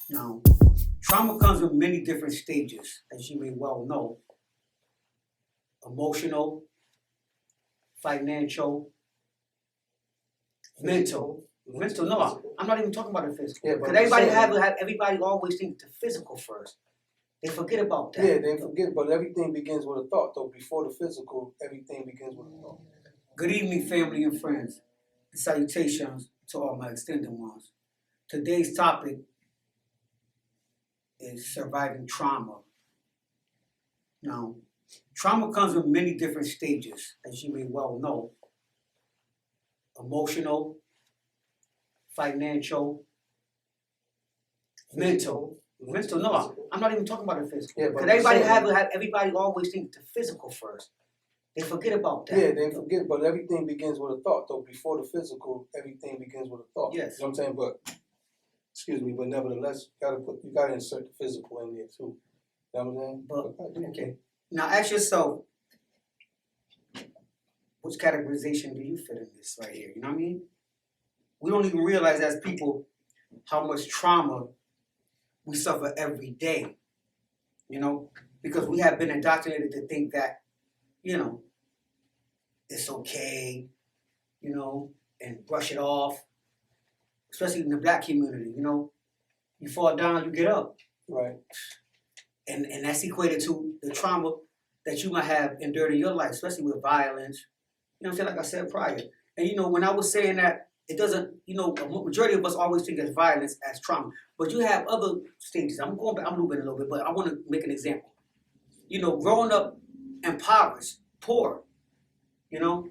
Now, trauma comes in many different stages, as you may well know: emotional, financial, mental. Mental, no, I'm not even talking about the physical. Yeah, Because but everybody always thinks the physical first. They forget about that. Yeah, they forget, but everything begins with a thought. Though before the physical, everything begins with a thought. Good evening, family and friends. Salutations to all my extended ones. Today's topic is surviving trauma. Now, trauma comes in many different stages, as you may well know: emotional, financial, mental. Mental, no, I'm not even talking about the physical. Yeah, Because everybody always thinks the physical first. They forget about that. Yeah, they forget, but everything begins with a thought. Though before the physical, everything begins with a thought. Yes. You know what I'm saying? But excuse me, but nevertheless, you gotta insert the physical in there too. You know what I'm saying? But, okay. Now ask yourself, which categorization do you fit in this right here? You know what I mean? We don't even realize as people how much trauma we suffer every day, you know, because we have been indoctrinated to think that, you know, it's okay, you know, and brush it off, especially in the black community, you know. You fall down, you get up. Right. And that's equated to the trauma that you might have endured in your life, especially with violence. You know what I'm saying? Like I said prior. And, you know, when I was saying that, it doesn't, you know, a majority of us always think as violence as trauma. But you have other stages. I'm moving a little bit, but I want to make an example. You know, growing up impoverished, poor, you know,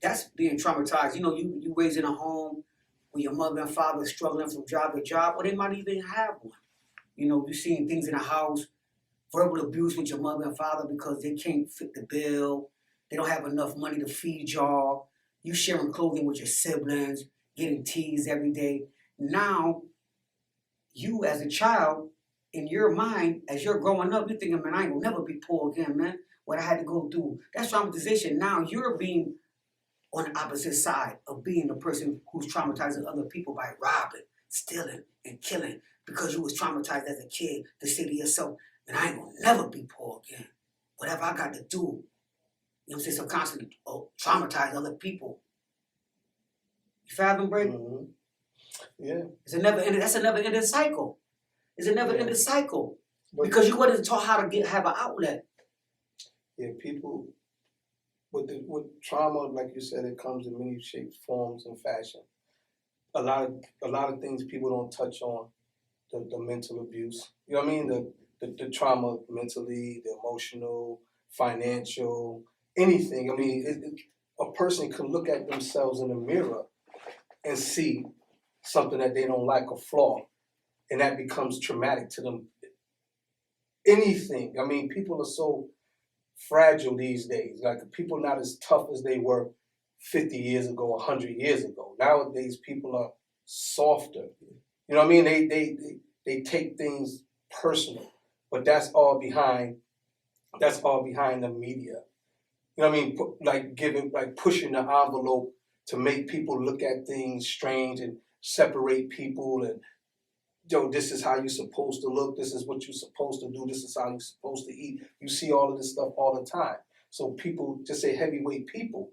that's being traumatized. You know, you raised in a home where your mother and father are struggling from job to job, or they might even have one. You know, you're seeing things in the house, verbal abuse with your mother and father because they can't fit the bill. They don't have enough money to feed y'all. You sharing clothing with your siblings, getting teased every day. Now, you as a child, in your mind, as you're growing up, you're thinking, man, I ain't gonna never be poor again, man. What I had to go through. That's traumatization. Now you're being on the opposite side of being the person who's traumatizing other people by robbing, stealing, and killing because you was traumatized as a kid to say to yourself, man, I ain't gonna never be poor again. Whatever I got to do, you know what I'm saying, subconsciously traumatize other people. You fathom, Brady? Mm-hmm. Yeah. It's a that's a never-ending cycle. It's a never-ending cycle. Because you wasn't taught how to have an outlet. Yeah, people with trauma, like you said, it comes in many shapes, forms, and fashion. A lot of things people don't touch on. The mental abuse. You know what I mean? The trauma mentally, the emotional, financial, anything. I mean, a person can look at themselves in the mirror and see something that they don't like, a flaw, and that becomes traumatic to them. Anything. I mean, people are so fragile these days. Like, people not as tough as they were 50 years ago, 100 years ago. Nowadays, people are softer. You know what I mean? They take things personal, but that's all behind the media. You know what I mean? Pushing the envelope to make people look at things strange and separate people and, this is how you're supposed to look, this is what you're supposed to do, this is how you're supposed to eat. You see all of this stuff all the time. So people, just say heavyweight people,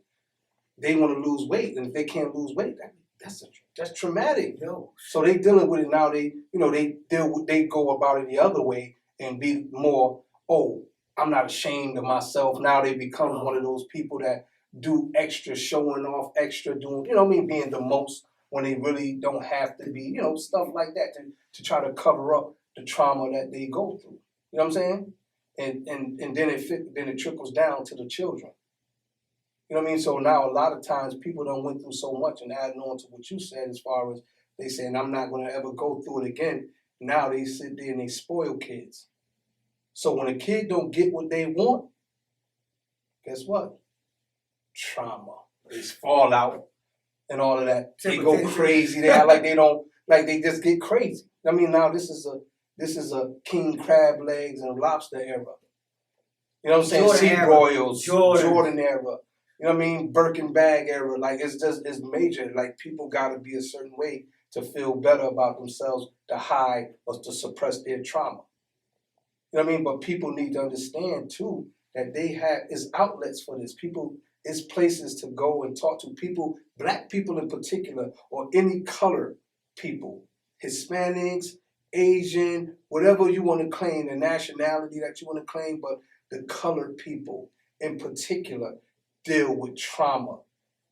they want to lose weight, and if they can't lose weight, that's traumatic. Yo. So they dealing with it now. They go about it the other way and be more, I'm not ashamed of myself. Now they become one of those people that do extra showing off, extra doing, you know what I mean, being the most when they really don't have to be, stuff like that to try to cover up the trauma that they go through. You know what I'm saying? And then it trickles down to the children. You know what I mean? So now a lot of times people don't went through so much, and adding on to what you said as far as they saying, I'm not going to ever go through it again. Now they sit there and they spoil kids. So when a kid don't get what they want, guess what? Trauma. They fall out and all of that. They go crazy. They act like they just get crazy. I mean, now this is a king crab legs and lobster era. You know what I'm saying? Sea broils, Jordan era. You know what I mean? Birkin bag era. Like, it's major. Like, people got to be a certain way to feel better about themselves, to hide or to suppress their trauma. You know what I mean? But people need to understand too that they have is outlets for this. People is places to go and talk to people, black people in particular, or any color people, Hispanics, Asian, whatever you want to claim, the nationality that you want to claim, but the colored people in particular deal with trauma.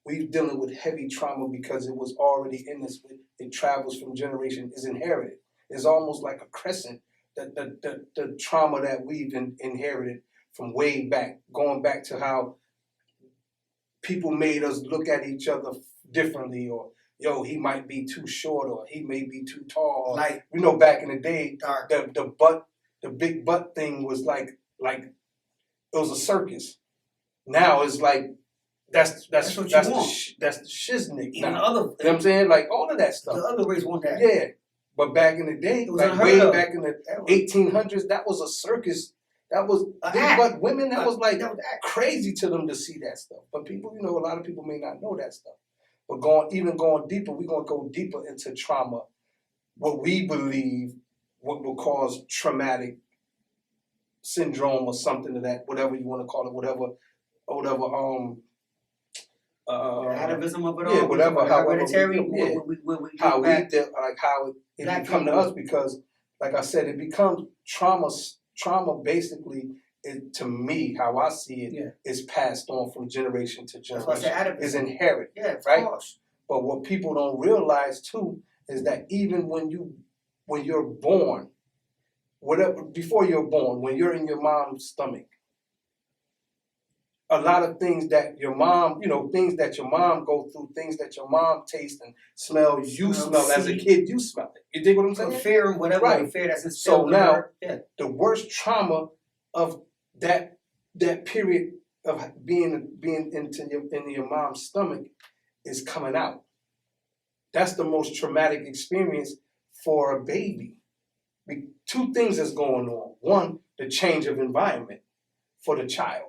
We're dealing with heavy trauma because it was already in us. It travels from generation, is inherited. It's almost like a crescent, the trauma that we've inherited from way back, going back to how people made us look at each other differently, or yo, he might be too short, or he may be too tall. Like, you know, back in the day, dark. the big butt thing was like it was a circus. Now it's like that's the shiznick. Even now. other, You know what I'm saying? Like all of that stuff. The other race want that. Yeah, but back in the day, like way back in the 1800s, that was a circus. That was big butt women. That was like crazy to them to see that stuff. But people, you know, a lot of people may not know that stuff. But going deeper, we're gonna go deeper into trauma. What we believe, what will cause traumatic syndrome or something of that, whatever you want to call it, whatever atavism of it all. Yeah, whatever. Hereditary. How we did, like how it become to us, because, like I said, it becomes trauma. Trauma basically, to me, how I see it, is passed on from generation to generation. Is inherited. Yeah, of right? course. But what people don't realize too is that even when you're born, before you're born, when you're in your mom's stomach, a lot of things that your mom, things that your mom go through, things that your mom tastes and smell, you smell as a kid, you smell it. You dig what I'm saying? Fear and whatever, right. Fear that's instilled. So now, the worst trauma of that period of being into your mom's stomach is coming out. That's the most traumatic experience for a baby. Two things is going on. One, the change of environment for the child.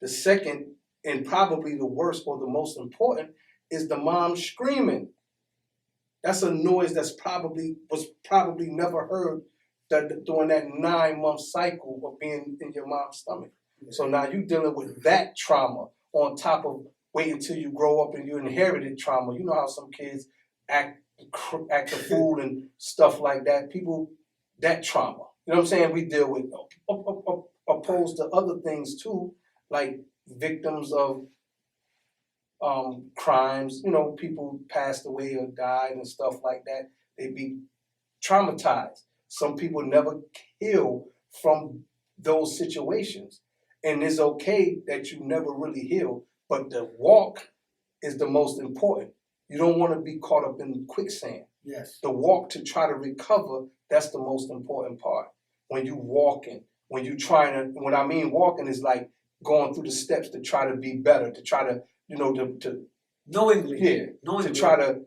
The second, and probably the worst or the most important, is the mom screaming. That's a noise was probably never heard during that 9-month cycle of being in your mom's stomach. So now you're dealing with that trauma on top of waiting until you grow up and you inherited trauma. You know how some kids act a fool and stuff like that. People, that trauma. You know what I'm saying? We deal with opposed to other things too, like victims of crimes. People passed away or died and stuff like that. They be traumatized. Some people never heal from those situations. And it's okay that you never really heal, but the walk is the most important. You don't want to be caught up in quicksand. Yes. The walk to try to recover, that's the most important part. When you walking, when you trying to, when I mean walking is like going through the steps to try to be better, to try to, to knowingly. Yeah. Knowingly. To try to,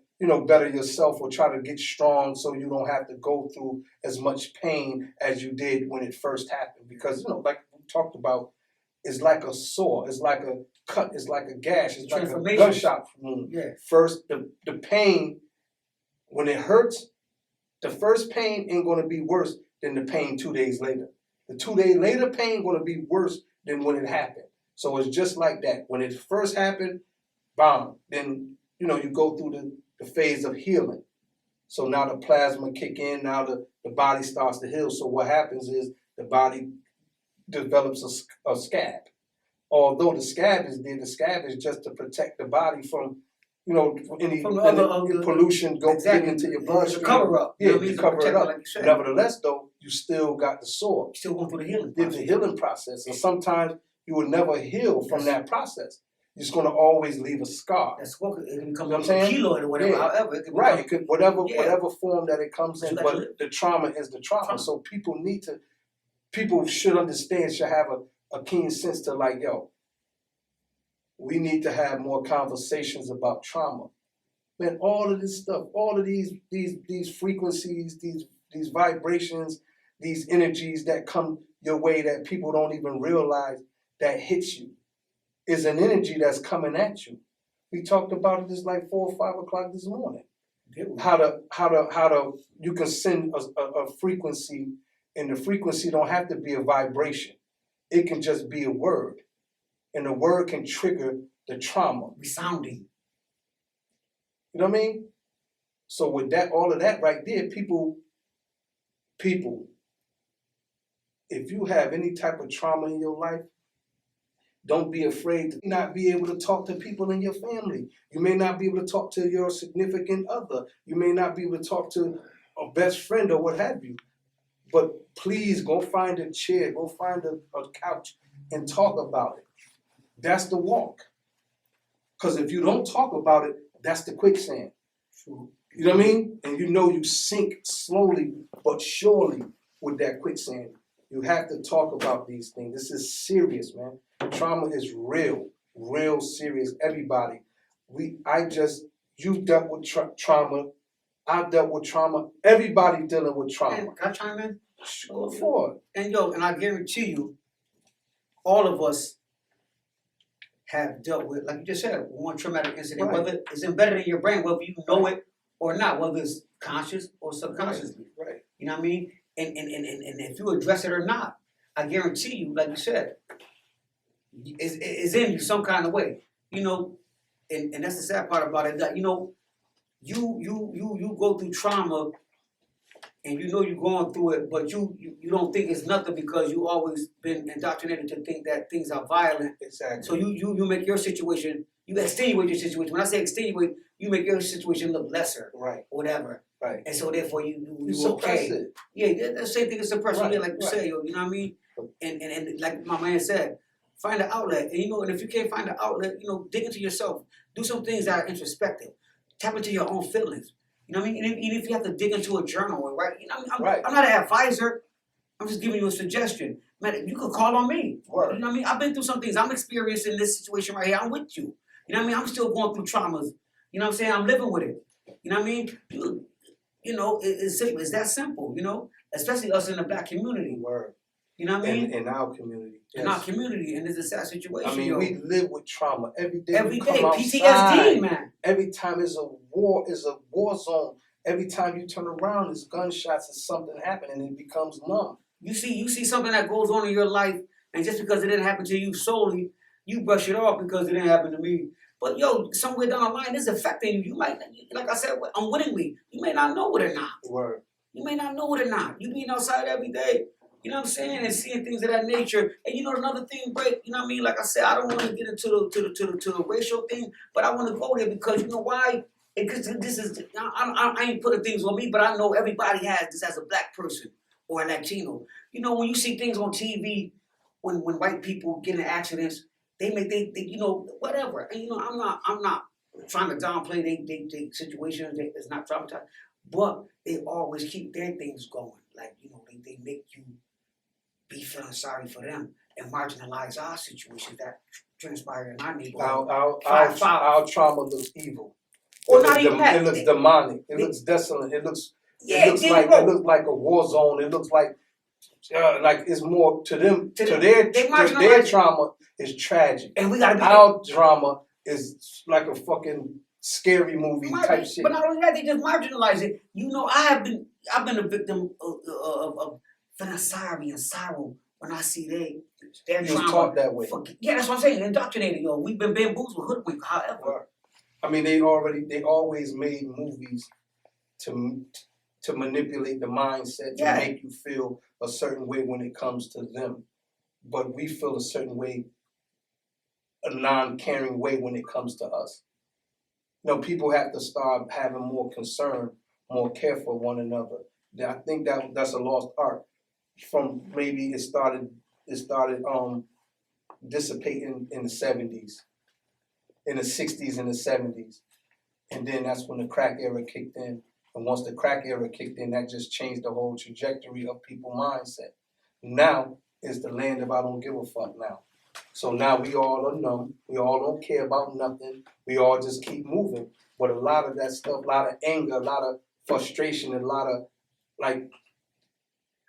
better yourself or try to get strong so you don't have to go through as much pain as you did when it first happened. Because, like we talked about, it's like a sore, it's like a cut, it's like a gash, it's like a gunshot wound. Yeah. First, the pain, when it hurts, the first pain ain't going to be worse than the pain 2 days later. The 2 day later pain going to be worse than when it happened. So it's just like that. When it first happened, bomb. Then, you go through the phase of healing. So now the plasma kick in, now the body starts to heal. So what happens is the body develops a scab. Although the scab is there, the scab is just to protect the body from, any pollution getting into your bloodstream. Cover up. Yeah, to cover it up. Like nevertheless, though, you still got the sore. You still going through the healing process. The healing process. And sometimes you will never heal from that process. You're just going to always leave a scar. That's what it can become a keloid or whatever. Yeah. However, it can right. It could, whatever form that it comes in. But the trauma is the trauma. So people should understand, should have a keen sense to like, yo, we need to have more conversations about trauma. Man, all of this stuff, all of these frequencies, these vibrations, these energies that come your way that people don't even realize that hits you, is an energy that's coming at you. We talked about it just like 4 or 5 o'clock this morning. how to you can send a frequency, and the frequency don't have to be a vibration. It can just be a word, and the word can trigger the trauma. Resounding. You know what I mean? So with that, all of that right there, people, if you have any type of trauma in your life, don't be afraid to not be able to talk to people in your family. You may not be able to talk to your significant other. You may not be able to talk to a best friend or what have you. But please go find a chair, go find a couch and talk about it. That's the walk. Because if you don't talk about it, that's the quicksand. You know what I mean? And you sink slowly but surely with that quicksand. You have to talk about these things. This is serious, man. Trauma is real serious. Everybody. You dealt with trauma. I dealt with trauma. Everybody dealing with trauma. And can I chime in? Go for it. And I guarantee you, all of us have dealt with, like you just said, one traumatic incident, Right. whether it's embedded in your brain, whether you know it or not, whether it's conscious or subconsciously. Right. You know what I mean? And if you address it or not, I guarantee you, like you said, it's in you some kind of way. You know, and that's the sad part about it, that you go through trauma and you know you're going through it, but you don't think it's nothing because you always been indoctrinated to think that things are violent. Exactly. So you make your situation, you extenuate your situation. When I say extenuate, you make your situation look lesser, Right. or whatever. Right. And so therefore you suppress okay. it. Yeah, that's the same thing as suppression. Right, Yeah, like you right. say, you know what I mean? And like my man said, find an outlet. And and if you can't find an outlet, dig into yourself. Do some things that are introspective. Tap into your own feelings. You know what I mean? Even if you have to dig into a journal and write, I'm not an advisor. I'm just giving you a suggestion. Man, you could call on me. Word. You know what I mean? I've been through some things. I'm experiencing this situation right here. I'm with you. You know what I mean? I'm still going through traumas. You know what I'm saying? I'm living with it. You know what I mean? It's simple. It's that simple, especially us in the black community. Word. You know what I mean? In our community. Yes. In our community, and it's a sad situation. I mean, we live with trauma every day. Every day, come PTSD, outside, man. Every time is a war zone. Every time you turn around, it's gunshots, it's something happening, and it becomes numb. You see something that goes on in your life, and just because it didn't happen to you solely, you brush it off because it didn't happen to me. But somewhere down the line, it's affecting you. You might, like I said, unwittingly, you may not know it or not. Word. You may not know it or not. You being outside every day, you know what I'm saying, and seeing things of that nature. And another thing, break. You know what I mean? Like I said, I don't want to get into the racial thing, but I want to go there because you know why? Because this is I ain't putting things on me, but I know everybody has this as a black person or a Latino. When you see things on TV, when white people get in accidents, they whatever. And I'm not trying to downplay they situations. It's not traumatized, but they always keep their things going. Like they make you be feeling sorry for them and marginalize our situations that transpire in our neighborhood. Our trauma looks evil. Or not even that. It looks demonic. It looks desolate. It looks like a war zone. It looks like it's more to them. To their trauma is tragic. And we gotta be our drama is like a fucking scary movie type shit. But not only that, they just marginalize it. I've been a victim of feeling sorry and sorrow when I see their trauma. You taught that way. Yeah, that's what I'm saying. Indoctrinated, We've been bamboozled, hoodwinked. However, I mean, they always made movies to manipulate the mindset to make you feel a certain way when it comes to them, but we feel a certain way, a non-caring way when it comes to us. People have to start having more concern, more care for one another. I think that's a lost art. From maybe it started dissipating in the 70s, in the 60s and the 70s. And then that's when the crack era kicked in. And once the crack era kicked in, that just changed the whole trajectory of people's mindset. Now is the land of I don't give a fuck now. So now we all are numb. We all don't care about nothing. We all just keep moving. But a lot of that stuff, a lot of anger, a lot of frustration, and a lot of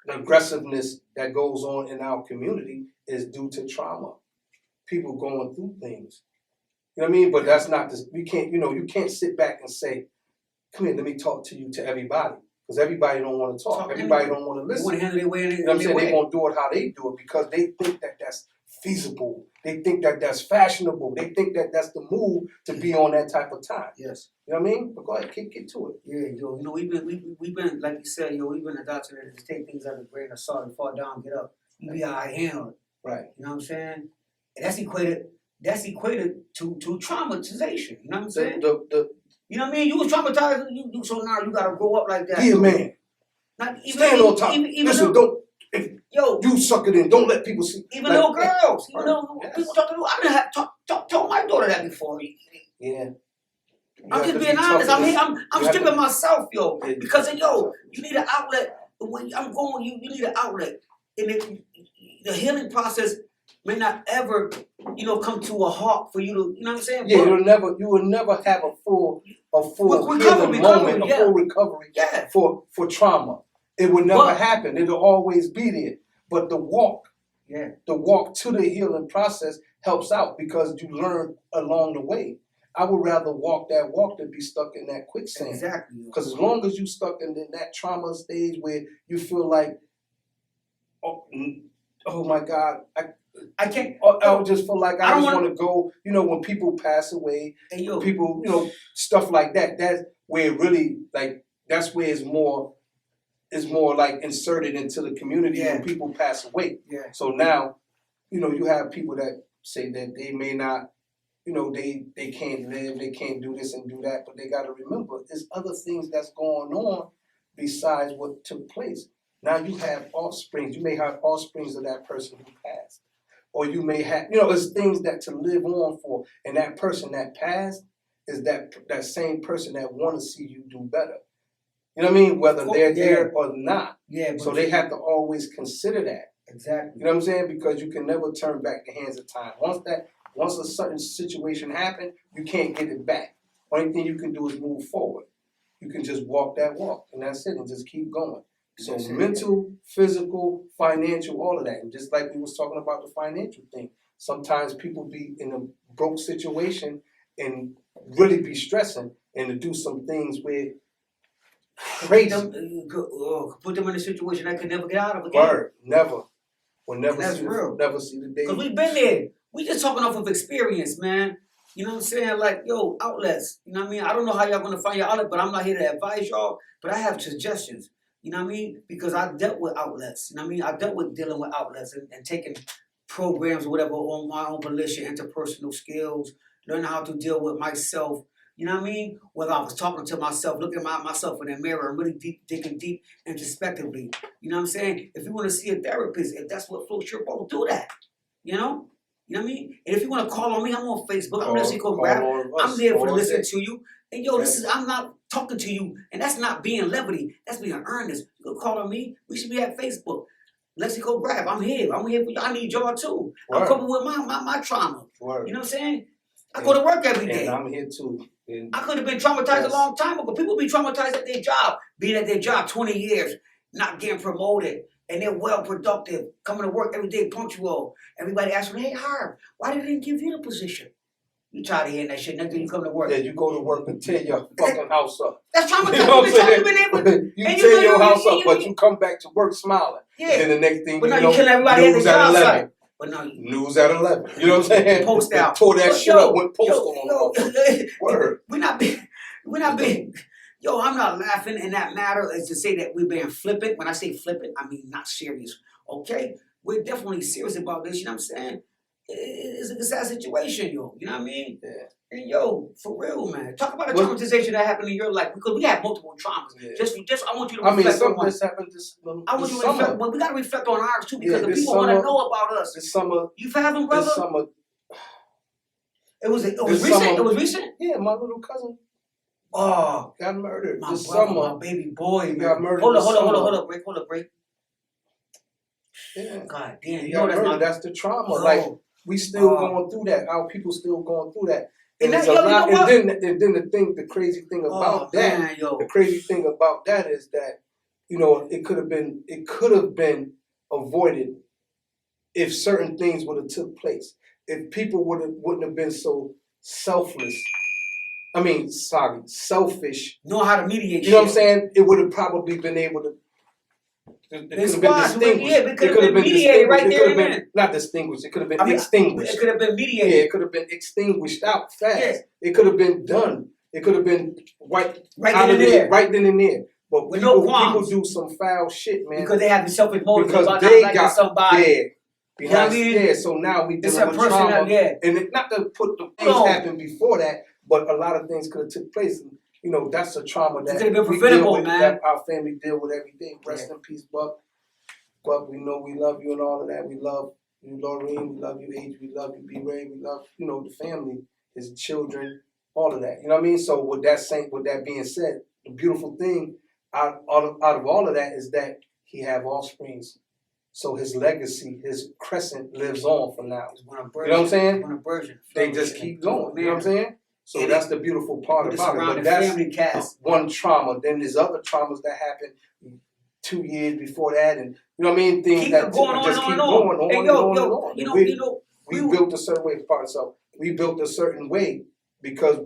the aggressiveness that goes on in our community is due to trauma. People going through things. You know what I mean? But that's not this. We can't. You can't sit back and say, come here, let me talk to you, to everybody. Because everybody don't want to talk. Everybody don't want to They listen. want to handle their way. You know what I'm saying? They won't do it how they do it because they think that that's feasible. They think that that's fashionable. They think that that's the move to be on that type of time. Yes. You know what I mean? But go ahead, get to it. Yeah, yo, you know, we've been like you said, yo, we've been indoctrinated to take things out of a grain of salt and fall down, get up. You be all right, handle it. Right. You know what I'm saying? And that's equated to traumatization. You know what I'm saying? You know what I mean? You was traumatized, so now you gotta grow up like that. Be a man. Not even, stand on top. Even listen, though, if yo, you suck it in, don't let people see. Even little girls, right. even though people talk to me, I done told my daughter that before. Yeah. I'm just being honest. I'm stripping myself, yo, because yo, you need an outlet. When I'm going, you need an outlet, and the healing process may not ever, come to a halt for you to, you know what I'm saying? Yeah, you will never have a full recovery, moment, a full recovery for trauma. It will never happen. It'll always be there. But the walk to the healing process helps out because you learn along the way. I would rather walk that walk than be stuck in that quicksand. Exactly. Because as long as you stuck in that trauma stage where you feel like, oh my God, I can't. I just feel like I just want to go. When people pass away, people, stuff like that. That's where it really that's where it's more like inserted into the community when people pass away. Yeah. So now, you have people that say that they may not, they can't live, they can't do this and do that, but they got to remember there's other things that's going on besides what took place. Now you have offsprings. You may have offsprings of that person who passed. Or you may have, there's things that to live on for. And that person that passed is that same person that want to see you do better. You know what I mean? Whether they're there or not. Yeah. So they have to always consider that. Exactly. You know what I'm saying? Because you can never turn back the hands of time. Once a certain situation happened, you can't get it back. Only thing you can do is move forward. You can just walk that walk, and that's it, and just keep going. So mental, physical, financial, all of that. And just like we was talking about the financial thing, sometimes people be in a broke situation and really be stressing and to do some things where crazy. Put them in a situation that could never get out of again. Word, never. We'll never see the day. Because we've been there. We just talking off of experience, man. You know what I'm saying? Like, yo, outlets. You know what I mean? I don't know how y'all gonna find your outlet, but I'm not here to advise y'all. But I have suggestions. You know what I mean? Because I dealt with outlets. You know what I mean? I dealt with dealing with outlets and taking programs or whatever on my own volition, interpersonal skills, learning how to deal with myself. You know what I mean? Whether I was talking to myself, looking at myself in the mirror and really digging deep introspectively. You know what I'm saying? If you want to see a therapist, if that's what floats your boat, do that. You know? You know what I mean? And if you want to call on me, I'm on Facebook. I'm Lexicon Rap. I'm there for listen to you. And yo, I'm not talking to you, and that's not being levity. That's being earnest. You can call on me. We should be at Facebook. Lexicon Rap. I'm here. I'm here for you. I need y'all too. I'm coping with my trauma. You know what I'm saying? I go to work every day. And I'm here too. I could have been traumatized a long time ago. People be traumatized at their job, being at their job 20 years, not getting promoted, and they're well productive, coming to work every day punctual. Everybody asks me, hey, Harv, why did they give you the position? You tired of hearing that shit. Next time you come to work. Yeah, you go to work and tear your fucking house up. That's traumatizing. You know what I'm saying? You tear your house up, but you come back to work smiling. Yeah. And then the next thing you know, you kill everybody at the job site. But no, news at 11. You know what I'm saying? Post out. Tore that shit up. Went post on. Word. We're not being. Yo, I'm not laughing in that matter as to say that we're being flippant. When I say flippant, I mean not serious. Okay? We're definitely serious about this. You know what I'm saying? It's a sad situation, yo. You know what I mean? Yeah. And yo, for real, man. Talk about a traumatization that happened in your life because we have multiple traumas. Yeah. Just I want you to reflect on one. Happened this I want you to reflect, but we gotta reflect on ours too because the people want to know about us. This summer, you've had them, brother. This summer, it was recent. Summer, it was recent. Yeah, my little cousin. Oh, got murdered my this brother, summer. My baby boy, got murdered. Hold up, break. Yeah. God damn, you know that's the trauma. Bro. Like we still going through that. Our people still going through that. And it's a lot. And then the crazy thing about that, man, the crazy thing about that is that, it could have been avoided if certain things would have took place. If people wouldn't have been so selfless selfish. Know how to mediate. You know what I'm saying? It would have probably been able to. It could have been distinguished. It could have been mediated right there and then. Not distinguished. It could have been extinguished. It could have been mediated. Yeah, it could have been extinguished out fast. Yeah. It could have been done. It could have been right then and there. But with people do some foul shit, man. Because they have the selfish motive because about they not got somebody. Behind, yeah, so now we dealing with trauma. And not to put the things happened before that, but a lot of things could have took place. And, you know, that's a trauma that could have been preventable, man. That our family deal with every day. Rest in peace, Buck. Buck, we know we love you and all of that. We love you, Laureen. We love you, H. We love you, B-Ray. We love, you know, the family, his children, all of that. You know what I mean? So with that being said, the beautiful thing out of all of that is that he have offsprings. So his legacy, his crescent lives on from now. You know what I'm saying? They just keep going. You know what I'm saying? So that's the beautiful part about it. But that's one trauma. Then there's other traumas that happened 2 years before that, and you know what I mean? Things that just keep going on. We built a certain way for ourselves. We built a certain way because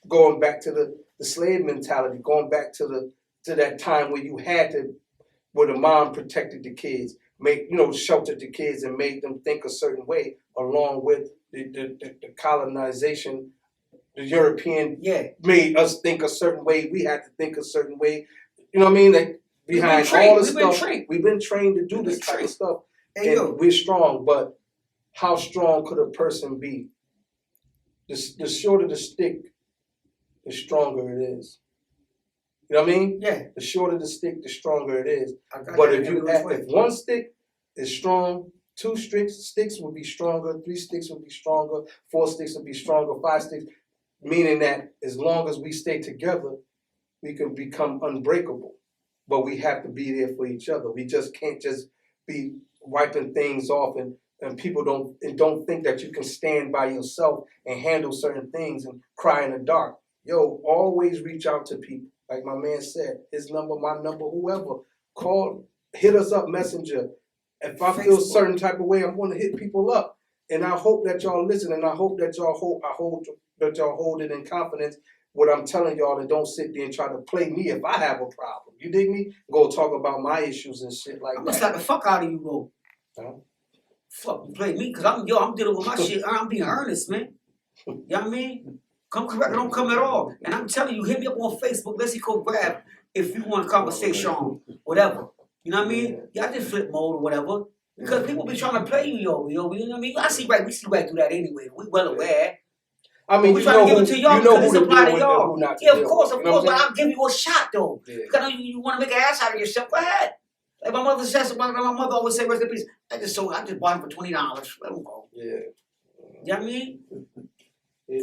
going back to the slave mentality, going back to that time where you had to, where the mom protected the kids, sheltered the kids and made them think a certain way, along with the colonization. The European made us think a certain way. We had to think a certain way. You know what I mean? Like behind all the stuff, we've been trained to do this type of stuff, and we're strong. But how strong could a person be? The shorter the stick, the stronger it is. You know what I mean? Yeah. The shorter the stick, the stronger it is. But if one stick is strong, 2 sticks will be stronger, 3 sticks will be stronger, 4 sticks will be stronger, 5 sticks, meaning that as long as we stay together, we can become unbreakable. But we have to be there for each other. We just can't just be wiping things off, and people don't think that you can stand by yourself and handle certain things and cry in the dark. Yo, always reach out to people. Like my man said, his number, my number, whoever, call, hit us up, messenger. If I feel a certain type of way, I'm going to hit people up. And I hope that y'all listen, and I hope that y'all hold it in confidence what I'm telling y'all, and don't sit there and try to play me if I have a problem. You dig me? Go talk about my issues and shit like that. I'm gonna slap the fuck out of you, bro. Huh? Fuck, you play me, cause I'm dealing with my shit. I'm being earnest, man. You know what I mean? Come correct, don't come at all. And I'm telling you, hit me up on Facebook. Let's see, go grab if you want a conversation, whatever. You know what I mean? Y'all just flip mode or whatever. Because people be trying to play you, yo. You know what I mean? We see right through that anyway. We well aware. I mean, we trying to give it to y'all because it's applied to y'all. Yeah, of course. But I'll give you a shot though. Yeah. Because you want to make an ass out of yourself. Go ahead. Like my mother says, my mother always say, rest in peace. I just bought him for $20. Let him go. Yeah. You know what I mean?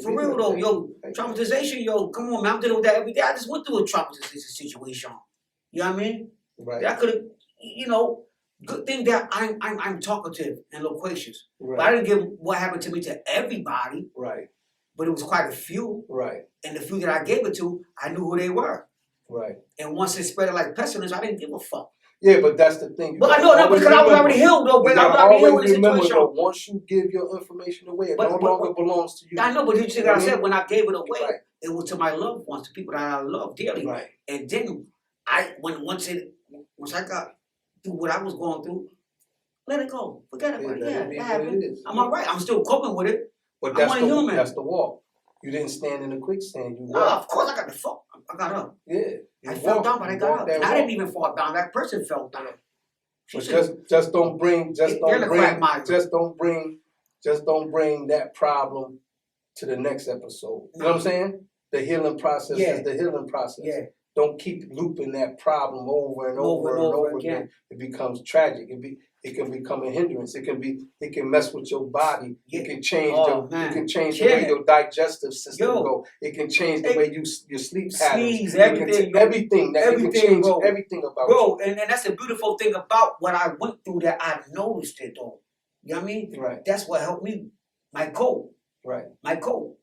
For real though, yo, traumatization, yo, come on, man, I'm dealing with that every day. I just went through a traumatization situation. You know what I mean? Right. I could have, good thing that I'm talkative and loquacious. Right. But I didn't give what happened to me to everybody. Right. But it was quite a few. Right. And the few that I gave it to, I knew who they were. Right. And once it spread like pestilence, I didn't give a fuck. Yeah, but that's the thing. But I know, because I was already healed, though, but I was already healed in the situation. Though, once you give your information away, it no longer belongs to you. I know, but you see what I said? When I gave it away, it was to my loved ones, to people that I love dearly. Right. And then, once I got through what I was going through, let it go. Forget about it. Yeah, that happened. I'm all right. I'm still coping with it. But that's the walk. You didn't stand in the quicksand. You walked. No, of course I got the fuck. I got up. Yeah. I fell down, but I got up. And I didn't even fall down. That person fell down. But just don't bring that problem to the next episode. You know what I'm saying? The healing process is the healing process. Yeah. Don't keep looping that problem over and over again. It becomes tragic. It can become a hindrance. It can mess with your body. Yeah. It can change the way your digestive system go. It can change the way your sleep patterns. Everything can change everything about you. Bro, and that's the beautiful thing about what I went through, that I noticed it though. You know what I mean? Right. That's what helped me. My code. Right. My code.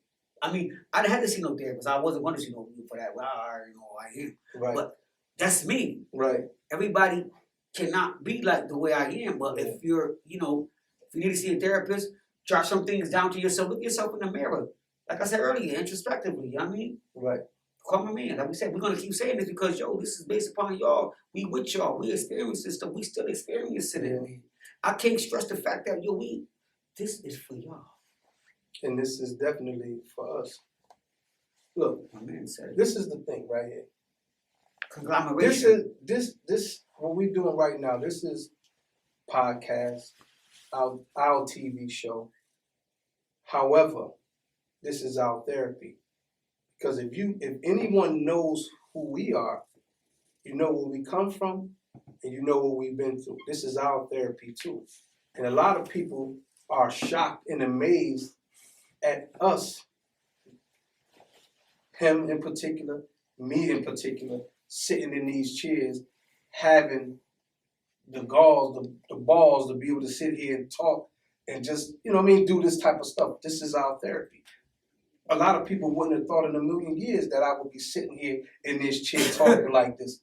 I mean, I didn't have to see no therapist. I wasn't going to see no for that. Well, I am. Right. But that's me. Right. Everybody cannot be like the way I am. But if you're, if you need to see a therapist, drop some things down to yourself. Look yourself in the mirror. like I said earlier, introspectively, you know what I mean? Right. Call my man. Like we said, we're gonna keep saying this because yo, this is based upon y'all. We with y'all. We experience this stuff. We still experiencing it, man. I can't stress the fact that yo, this is for y'all. And this is definitely for us. Look, My man said it. this is the thing right here. Conglomeration. This what we're doing right now. This is podcast, our TV show. However, this is our therapy. Because if anyone knows who we are, you know where we come from, and you know what we've been through. This is our therapy too. And a lot of people are shocked and amazed at us, him in particular, me in particular, sitting in these chairs, having the balls to be able to sit here and talk and just, do this type of stuff. This is our therapy. A lot of people wouldn't have thought in a million years that I would be sitting here in this chair talking like this.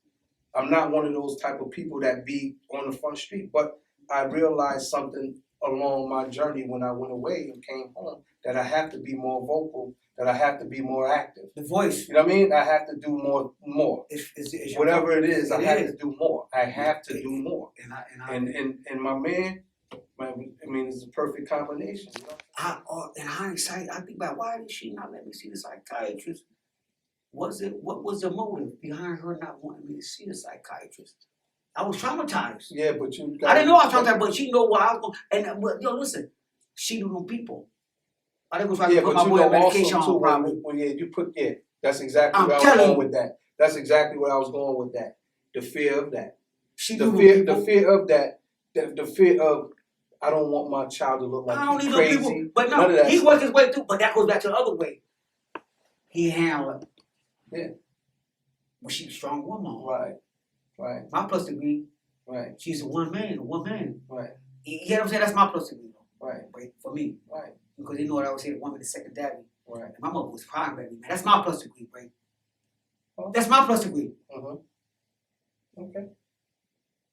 I'm not one of those type of people that be on the front street, but I realized something along my journey when I went away and came home, that I have to be more vocal, that I have to be more active. The voice. You know what I mean? I have to do more. It's whatever it is, I have to do more. I have to do more. And my man, it's a perfect combination. You know? In hindsight, I think about why did she not let me see the psychiatrist? What was the motive behind her not wanting me to see the psychiatrist? I was traumatized. Yeah, but I didn't know I was traumatized, but she know why I was going. And but yo, listen, she knew them people. I didn't go try to put my boy on medication on probably. That's exactly where I was going with that. That's exactly where I was going with that. The fear of that. The fear of I don't want my child to look like he's crazy. No people, but no, he worked his way through. But that goes back to the other way. He handled it. Yeah. Well, she's a strong woman. Right. My plus degree. Right. She's a one man. Right. You know what I'm saying? That's my plus degree. Right. For me. Right. Because you know what I was saying, woman is secondary. Right. And my mother was primary, man. That's my plus degree, right? Oh. That's my plus degree. Okay.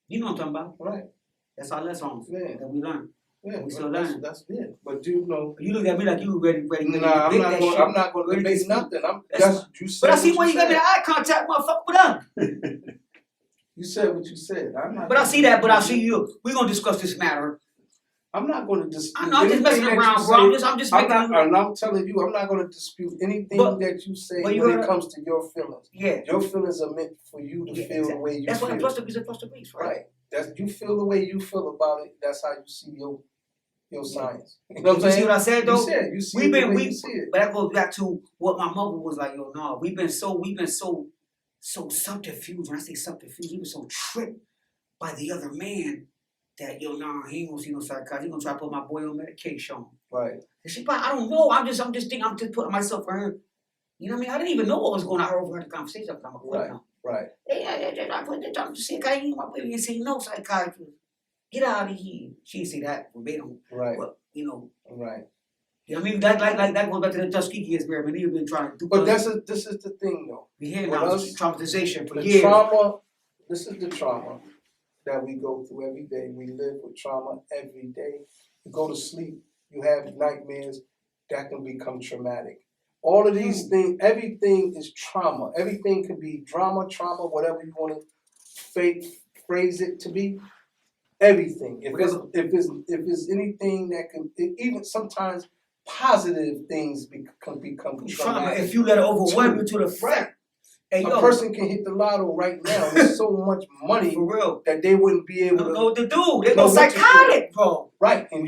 You know what I'm talking about? Right. That's our lessons that we learn. Yeah, we still learn. That's it. But you know, you look at me like you ready. Nah, I'm not going to debate nothing. You said. But I see why you got me eye contact, motherfucker. With them. You said what you said. I'm not. But I see that. But I see you. We're gonna discuss this matter. I'm not going to dispute. I'm just messing around, bro. I'm just making. And I'm telling you, I'm not going to dispute anything that you say when it comes to your feelings. Yeah. Your feelings are meant for you to feel the way you feel. That's why plus degrees are plus degrees, right? You feel the way you feel about it. That's how you see your science. You know what I'm saying? See what I said though? You see it. But that goes back to what my mother was like. Yo, no, we've been so subterfuge. When I say subterfuge, we were so tripped by the other man that yo, nah, he ain't gonna see no psychiatrist. He gonna try to put my boy on medication. Right. And she probably, I don't know. I'm just thinking. I'm just putting myself for her. You know what I mean? I didn't even know what was going on. I overheard the conversation. I'm Right. I put the doctor sick. I ain't my baby ain't see no psychiatrist. Get out of here. She didn't say that verbatim. Right. But, you know. Right. You know what I mean? That goes back to the Tuskegee experiment. They've been trying to do. But this is the thing, though. We hear now traumatization for the years. This is the trauma that we go through every day. We live with trauma every day. You go to sleep, you have nightmares that can become traumatic. All of these things, everything is trauma. Everything can be trauma, whatever you want to phrase it to be. Everything. If there's anything that can, even sometimes positive things can become trauma. If you let it overwhelm you to the front. Hey, a person can hit the lotto right now with so much money for real that they wouldn't be able to know what to do. They go psychotic, bro. Right, and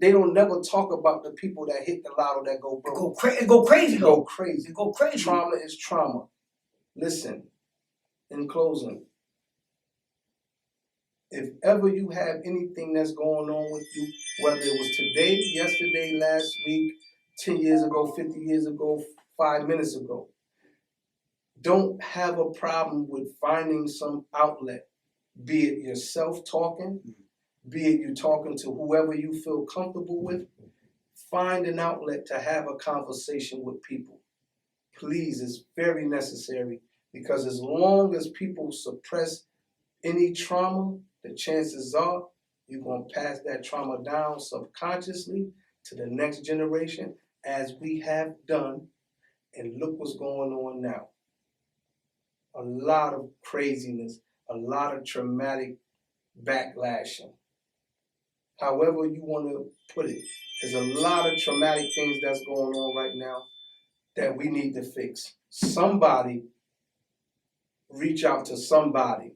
they don't never talk about the people that hit the lotto that go broke. Go crazy. Go crazy. Trauma is trauma. Listen, in closing, if ever you have anything that's going on with you, whether it was today, yesterday, last week, 10 years ago, 50 years ago, 5 minutes ago, don't have a problem with finding some outlet, be it yourself talking, be it you talking to whoever you feel comfortable with. Find an outlet to have a conversation with people. Please, it's very necessary, because as long as people suppress any trauma, the chances are you're going to pass that trauma down subconsciously to the next generation, as we have done, and look what's going on now. A lot of craziness, a lot of traumatic backlashing. However you want to put it, there's a lot of traumatic things that's going on right now that we need to fix. Somebody reach out to somebody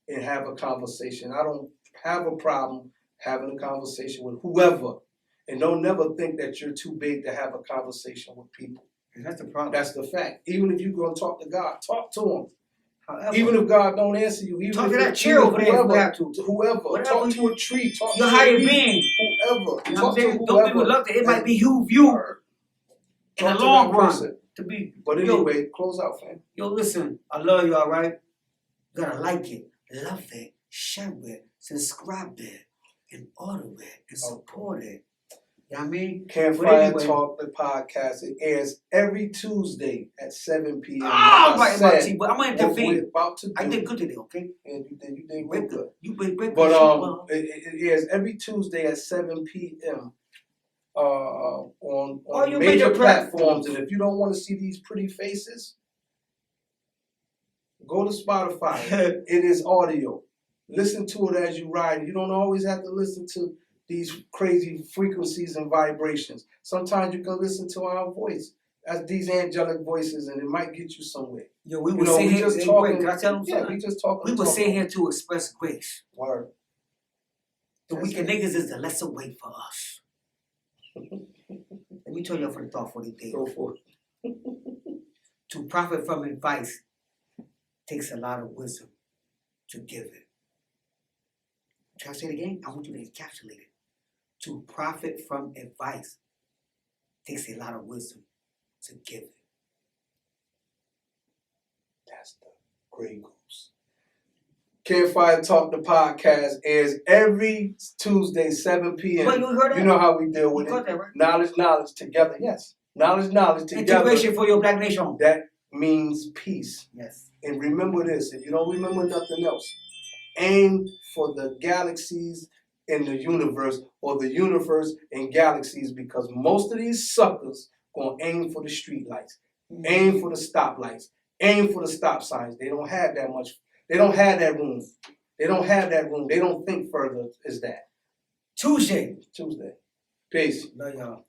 and have a conversation. I don't have a problem having a conversation with whoever. And don't never think that you're too big to have a conversation with people. And that's the problem. That's the fact. Even if you're going to talk to God, talk to him. However, Even if God don't answer you, even talk if to that chair over there if you have to. Whoever. Whatever Talk to a tree. Talk to your a higher leaf. being. Whoever. You know what I'm Talk to saying? whoever. Don't be reluctant. It might be you in the Talk to long that run. person. To be. But anyway, close out, fam. Yo, listen, I love you, all right? You gotta like it, love it, share it, subscribe it, and order it, and support it. You know what I mean? Campfire Talk, the podcast. It airs every Tuesday at 7 p.m. I'm right about you, but I'm gonna intervene. What we're about to do. I did good today, okay? Yeah, you did real good. You been breaking But it airs every Tuesday at 7 p.m. On major platforms. And if you don't want to see these pretty faces, go to Spotify. It is audio. Listen to it as you ride. You don't always have to listen to these crazy frequencies and vibrations. Sometimes you can listen to our voice as these angelic voices, and it might get you somewhere. Yo, we were sitting here just talking. Can I tell them something? Yeah, we just talking. We were sitting here to express grace. Word. The wicked niggas is the lesser weight for us. Let me tell you for the thought for the day. Go for it. To profit from advice takes a lot of wisdom to give it. Can I say it again? I want you to encapsulate it. To profit from advice takes a lot of wisdom to give it. That's the Grey Goose. Campfire Talk, the podcast, airs every Tuesday, 7 p.m. Well, you heard that? You know how we deal with you it. Got that, right? Knowledge together. Yes. Knowledge together. Integration for your black nation. That means peace. Yes. And remember this, if you don't remember nothing else, aim for the galaxies in the universe or the universe and galaxies, because most of these suckers gonna aim for the street lights, aim for the stoplights, aim for the stop signs. They don't have that much. They don't have that room. They don't have that room. They don't think further as that. Tuesday. Peace. Love y'all.